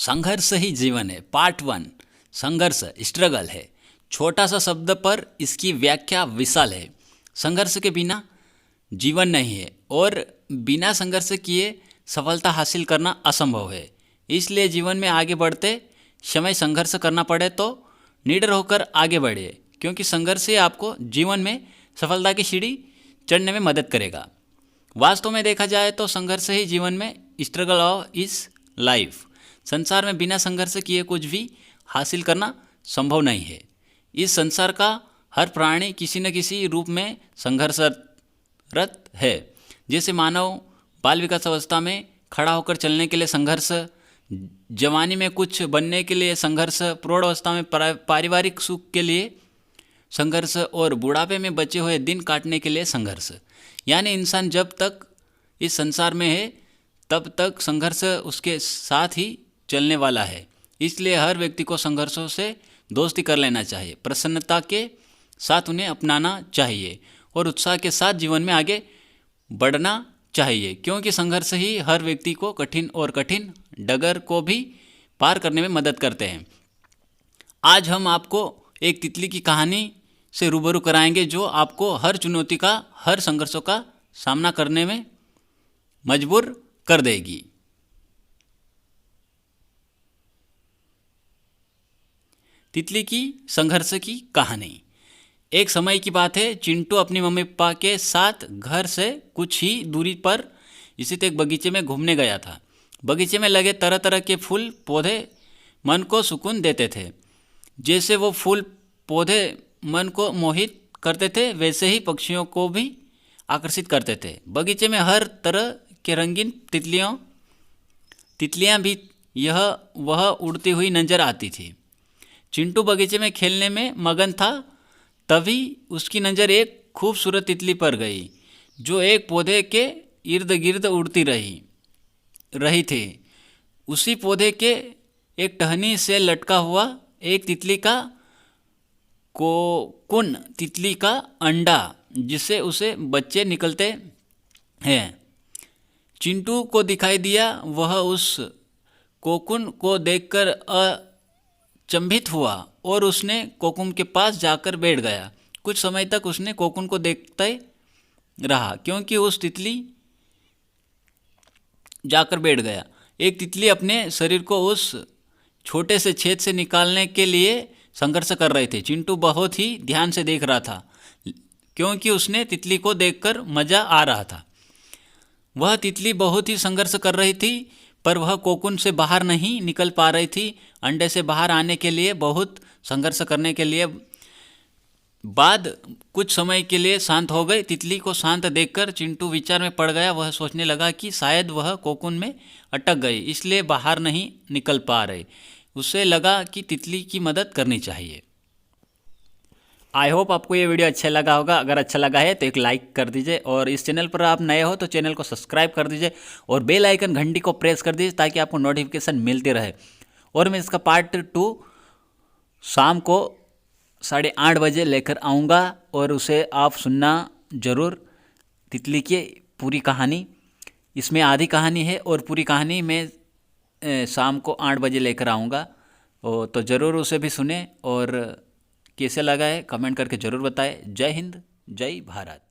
संघर्ष ही जीवन है। पार्ट 1 संघर्ष स्ट्रगल है। छोटा सा शब्द पर इसकी व्याख्या विशाल है। संघर्ष के बिना जीवन नहीं है और बिना संघर्ष किए सफलता हासिल करना असंभव है। इसलिए जीवन में आगे बढ़ते समय संघर्ष करना पड़े तो निडर होकर आगे बढ़िए, क्योंकि संघर्ष ही आपको जीवन में सफलता की सीढ़ी चढ़ने में मदद करेगा। वास्तव में देखा जाए तो संघर्ष ही जीवन में स्ट्रगल ऑफ इस लाइफ। संसार में बिना संघर्ष किए कुछ भी हासिल करना संभव नहीं है। इस संसार का हर प्राणी किसी न किसी रूप में संघर्षरत है। जैसे मानव बाल विकास अवस्था में खड़ा होकर चलने के लिए संघर्ष, जवानी में कुछ बनने के लिए संघर्ष, प्रौढ़ अवस्था में पारिवारिक सुख के लिए संघर्ष और बुढ़ापे में बचे हुए दिन काटने के लिए संघर्ष। यानी इंसान जब तक इस संसार में है तब तक संघर्ष उसके साथ ही चलने वाला है। इसलिए हर व्यक्ति को संघर्षों से दोस्ती कर लेना चाहिए, प्रसन्नता के साथ उन्हें अपनाना चाहिए और उत्साह के साथ जीवन में आगे बढ़ना चाहिए, क्योंकि संघर्ष ही हर व्यक्ति को कठिन डगर को भी पार करने में मदद करते हैं। आज हम आपको एक तितली की कहानी से रूबरू कराएंगे जो आपको हर चुनौती का, हर संघर्षों का सामना करने में मजबूर कर देगी। तितली की संघर्ष की कहानी। एक समय की बात है, चिंटू अपनी मम्मी पापा के साथ घर से कुछ ही दूरी पर स्थित एक बगीचे में घूमने गया था। बगीचे में लगे तरह तरह के फूल पौधे मन को सुकून देते थे। जैसे वो फूल पौधे मन को मोहित करते थे, वैसे ही पक्षियों को भी आकर्षित करते थे। बगीचे में हर तरह के रंगीन तितलियां भी यह वह उड़ती हुई नजर आती थी। चिंटू बगीचे में खेलने में मगन था, तभी उसकी नज़र एक खूबसूरत तितली पर गई जो एक पौधे के इर्द गिर्द उड़ती रही थी। उसी पौधे के एक टहनी से लटका हुआ एक तितली का कोकुन, तितली का अंडा, जिससे उसे बच्चे निकलते हैं। चिंटू को दिखाई दिया। वह उस कोकुन को देखकर अचंभित हुआ और उसने कोकुन के पास जाकर बैठ गया। कुछ समय तक उसने कोकुन को देखते रहा, क्योंकि उस तितली जाकर बैठ गया। एक तितली अपने शरीर को उस छोटे से छेद से निकालने के लिए संघर्ष कर रहे थे। चिंटू बहुत ही ध्यान से देख रहा था, क्योंकि उसने तितली को देखकर मजा आ रहा था। वह तितली बहुत ही संघर्ष कर रही थी, पर वह कोकुन से बाहर नहीं निकल पा रही थी। अंडे से बाहर आने के लिए बहुत संघर्ष करने के लिए बाद कुछ समय के लिए शांत हो गई। तितली को शांत देखकर चिंटू विचार में पड़ गया। वह सोचने लगा कि शायद वह कोकुन में अटक गई, इसलिए बाहर नहीं निकल पा रही। उसे लगा कि तितली की मदद करनी चाहिए। आई होप आपको ये वीडियो अच्छा लगा होगा। अगर अच्छा लगा है तो एक लाइक कर दीजिए और इस चैनल पर आप नए हो तो चैनल को सब्सक्राइब कर दीजिए और बेल आइकन घंटी को प्रेस कर दीजिए ताकि आपको नोटिफिकेशन मिलती रहे। और मैं इसका पार्ट 2 शाम को 8:30 बजे लेकर आऊँगा और उसे आप सुनना ज़रूर। तितली की पूरी कहानी, इसमें आधी कहानी है और पूरी कहानी मैं शाम को 8 बजे लेकर आऊँगा। तो ज़रूर उसे भी सुने और कैसे लगा है कमेंट करके ज़रूर बताएं। जय हिंद, जय भारत।